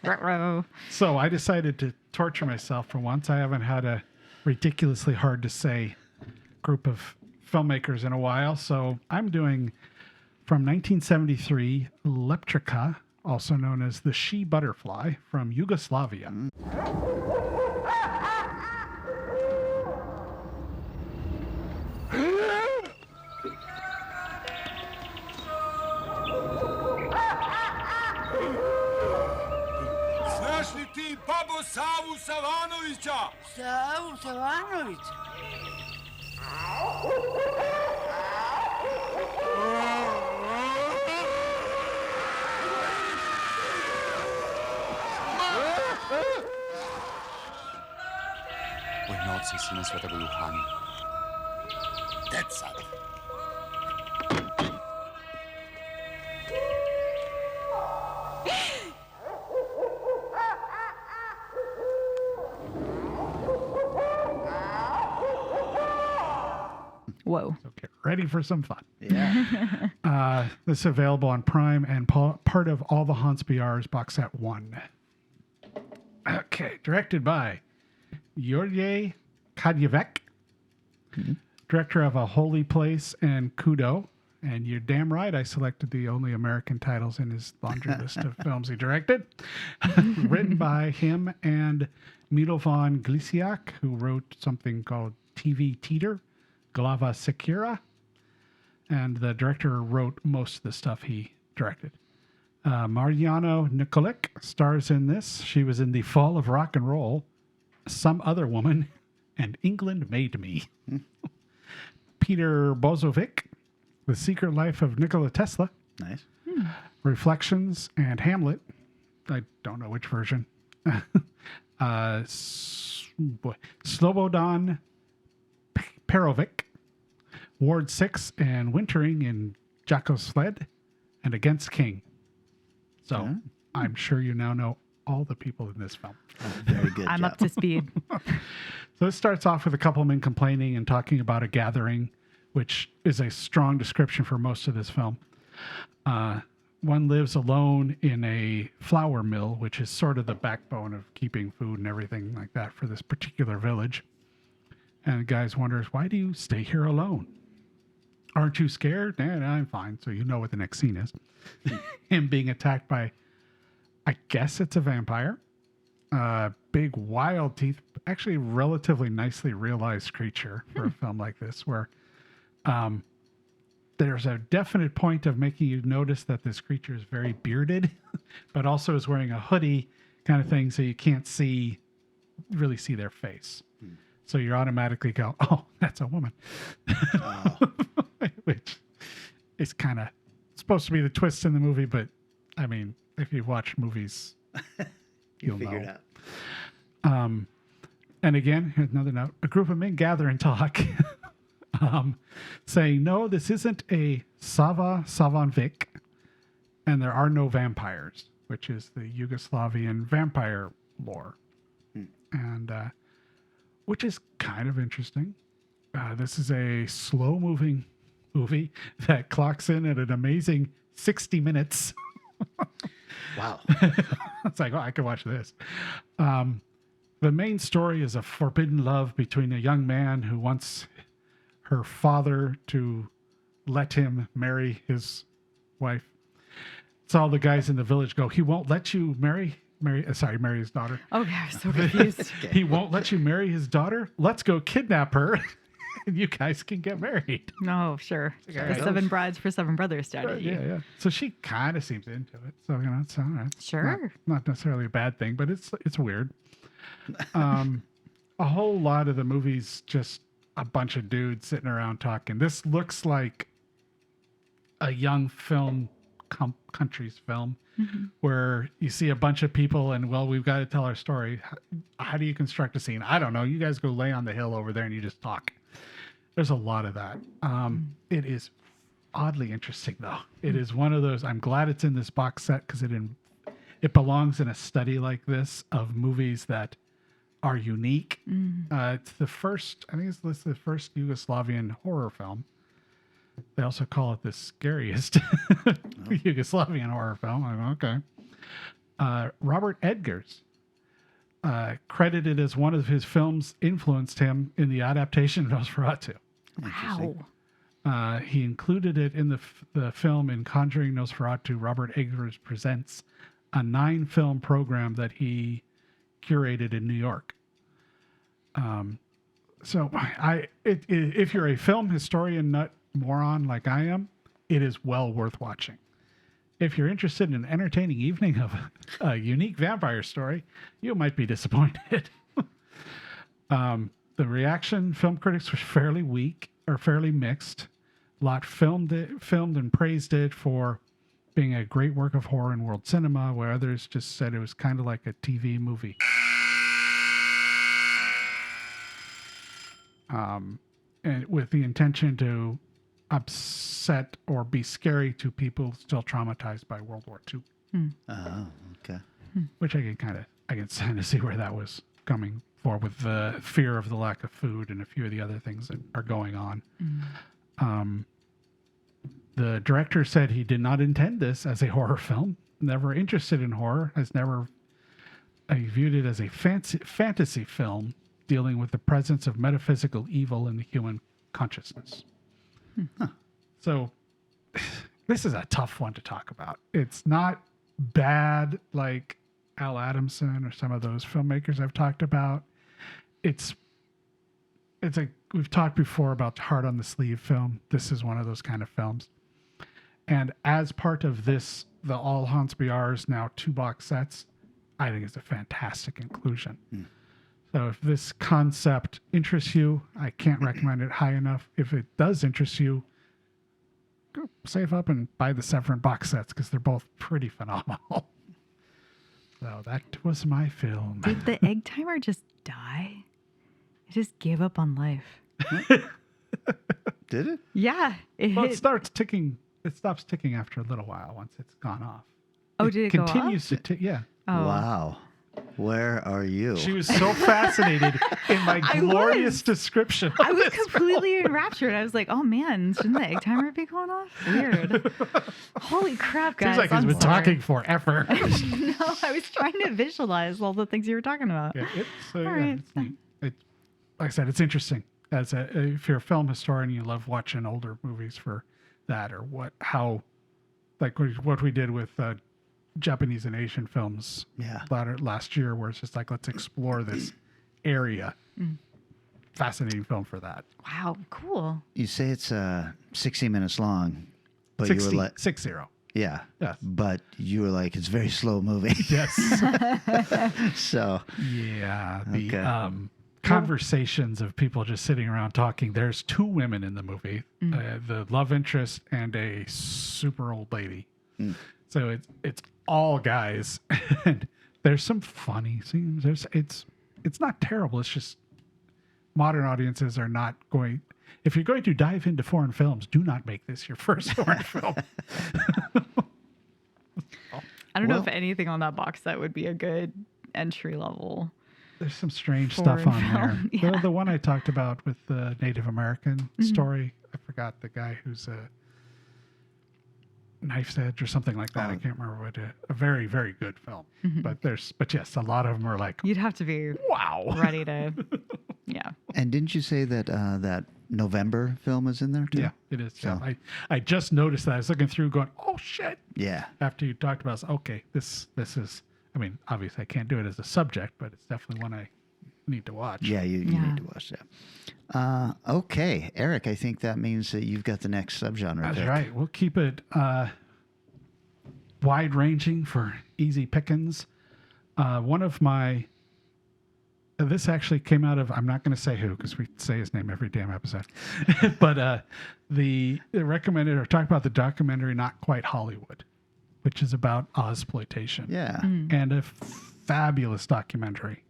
Ruh-roh. So I decided to torture myself for once. I haven't had a ridiculously hard to say group of filmmakers in a while. So I'm doing from 1973, Leptrica, also known as the She Butterfly, from Yugoslavia. Znaš li ti babo Savu Savanovića? Savu Savanovića? We're not seeing us with a Wuhan. That's it. Whoa. So get ready for some fun. Yeah. This is available on Prime and part of All the Haunts BR's box set 1. Okay. Directed by Yuri Kadyevek, director of A Holy Place and Kudo. And you're damn right, I selected the only American titles in his laundry list of films he directed. Written by him and Milovan Glisiak, who wrote something called TV Teeter, Glava Sekira. And the director wrote most of the stuff he directed. Mariano Nikolic stars in this. She was in The Fall of Rock and Roll, Some Other Woman, and England Made Me. Peter Bozovic, The Secret Life of Nikola Tesla. Nice. Reflections and Hamlet. I don't know which version. Slobodan Perovic, Ward 6 and Wintering in Jacko Sled, and Against King. So I'm sure you now know all the people in this film. Very good. I'm up to speed. So it starts off with a couple of men complaining and talking about a gathering, which is a strong description for most of this film. One lives alone in a flour mill, which is sort of the backbone of keeping food and everything like that for this particular village. And the guy wonders, why do you stay here alone? Aren't you scared? Nah, I'm fine. So you know what the next scene is. Him being attacked by, I guess it's a vampire. Big wild teeth, actually relatively nicely realized creature for a film like this, where there's a definite point of making you notice that this creature is very bearded, but also is wearing a hoodie kind of thing, so you can't really see their face. So you automatically go, oh, that's a woman. Which is kind of supposed to be the twist in the movie, but I mean, if you watch movies, you'll figure know. it out. And again, here's another note. A group of men gather and talk, saying, no, this isn't a Savanvik, and there are no vampires, which is the Yugoslavian vampire lore. And which is kind of interesting. This is a slow-moving movie that clocks in at an amazing 60 minutes. Wow. It's like, oh, I could watch this. The main story is a forbidden love between a young man who wants her father to let him marry his wife. So all the guys in the village go, he won't let you marry his daughter. Oh, yeah, I was so confused. He won't let you marry his daughter? Let's go kidnap her and you guys can get married. No, sure. Like, The all right. 7 brides for 7 brothers strategy. Yeah. So she kind of seems into it. So, it's all right. Sure. Not necessarily a bad thing, but it's weird. A whole lot of the movie's just a bunch of dudes sitting around talking. This looks like a young film, country's film, where you see a bunch of people and, well, we've got to tell our story. How do you construct a scene? I don't know. You guys go lay on the hill over there and you just talk. There's a lot of that. It is oddly interesting, though. It is one of those, I'm glad it's in this box set because it belongs in a study like this of movies that are unique. It's the first, I think it's listed the first Yugoslavian horror film. They also call it the scariest Yugoslavian horror film. I'm like, okay. Robert Edgars, credited as one of his films influenced him in the adaptation of Nosferatu. Wow. He included it in the film in Conjuring Nosferatu. Robert Eggers presents a 9-film program that he curated in New York. So if you're a film historian nut moron like I am, it is well worth watching. If you're interested in an entertaining evening of a unique vampire story, you might be disappointed. The reaction, film critics were fairly weak or fairly mixed. A lot filmed and praised it for being a great work of horror in world cinema, where others just said it was kind of like a TV movie. And with the intention to upset or be scary to people still traumatized by World War II. Oh, okay. Which I can kind of see where that was coming for, with the fear of the lack of food and a few of the other things that are going on. The director said he did not intend this as a horror film, never interested in horror, he viewed it as a fantasy film dealing with the presence of metaphysical evil in the human consciousness. So this is a tough one to talk about. It's not bad like Al Adamson or some of those filmmakers I've talked about. It's like we've talked before about Heart on the Sleeve film. This is one of those kind of films. And as part of this, the All Haunts Be Ours now 2 box sets, I think it's a fantastic inclusion. So if this concept interests you, I can't recommend it high enough. If it does interest you, go save up and buy the Severin box sets because they're both pretty phenomenal. So that was my film. Did the egg timer just die? It just gave up on life. Did it? Yeah. It stops ticking after a little while once it's gone off. Oh, did it go up? Continues to yeah. Oh. Wow. Where are you? She was so fascinated in my glorious description. I was completely enraptured. I was like, oh man, shouldn't the egg timer be going off? Weird. Holy crap, guys. Seems like he's been talking forever. No, I was trying to visualize all the things you were talking about. Yeah, all right. It's neat. Like I said, it's interesting. If you're a film historian, you love watching older movies for that, or what we did with Japanese and Asian films last year, where it's just like, let's explore this area. Fascinating film for that. Wow, cool. You say it's 60 minutes long, but 60, you were like 60. Yeah. Yes. But you were like, it's very slow moving. Yes. So. Yeah. The conversations of people just sitting around talking. There's 2 women in the movie, the love interest and a super old lady. So it's all guys, and there's some funny scenes. It's not terrible. It's just modern audiences are not going. If you're going to dive into foreign films, do not make this your first foreign film. I don't know if anything on that box set would be a good entry level. There's some strange stuff on there. Yeah. The one I talked about with the Native American story, I forgot the guy who's a Knife's Edge or something like that. I can't remember what. A very, very good film. But yes, a lot of them are like, you'd have to be ready to, yeah. And didn't you say that that November film is in there too? Yeah, it is. So. Yeah. I just noticed that. I was looking through, going, oh shit. Yeah. After you talked about, okay, this is. I mean, obviously, I can't do it as a subject, but it's definitely one I need to watch. Yeah, you need to watch that. Okay, Eric, I think that means that you've got the next subgenre. That's pick. right. We'll keep it wide-ranging for easy pickings. One of my... this actually came out of... I'm not going to say who, because we say his name every damn episode. But they recommended or talked about the documentary Not Quite Hollywood, which is about Ozploitation. Yeah. And a fabulous documentary.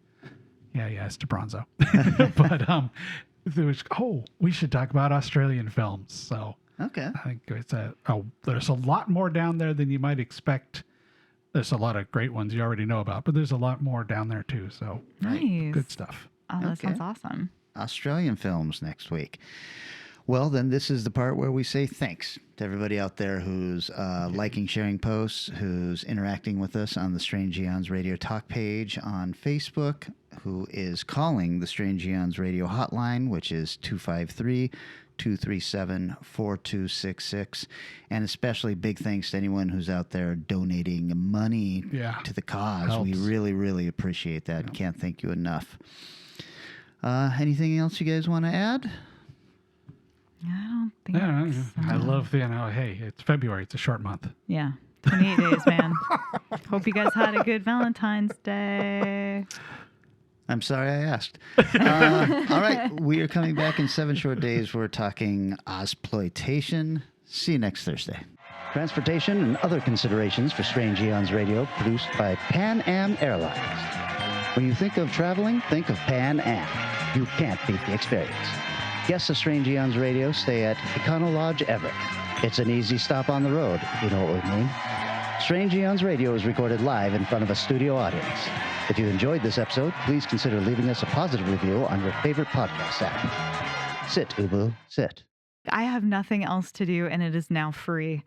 Yeah, it's DeBronzo. But there was, we should talk about Australian films. So okay, I think it's there's a lot more down there than you might expect. There's a lot of great ones you already know about, but there's a lot more down there too. So nice. Good stuff. Oh, that sounds awesome. Australian films next week. Well, then this is the part where we say thanks to everybody out there who's liking, sharing posts, who's interacting with us on the Strange Eons Radio Talk page on Facebook, who is calling the Strange Eons Radio hotline, which is 253-237-4266. And especially big thanks to anyone who's out there donating money to the cause. Helps. We really, really appreciate that and can't thank you enough. Anything else you guys want to add? I don't think so. I love hey, it's February. It's a short month. Yeah. 28 days, man. Hope you guys had a good Valentine's Day. I'm sorry I asked. All right. We are coming back in 7 short days. We're talking Ozploitation. See you next Thursday. Transportation and other considerations for Strange Eons Radio produced by Pan Am Airlines. When you think of traveling, think of Pan Am. You can't beat the experience. Guests of Strange Eons Radio stay at Econo Lodge Everett. It's an easy stop on the road, you know what we mean. Strange Eons Radio is recorded live in front of a studio audience. If you enjoyed this episode, please consider leaving us a positive review on your favorite podcast app. Sit, Ubu, sit. I have nothing else to do, and it is now free.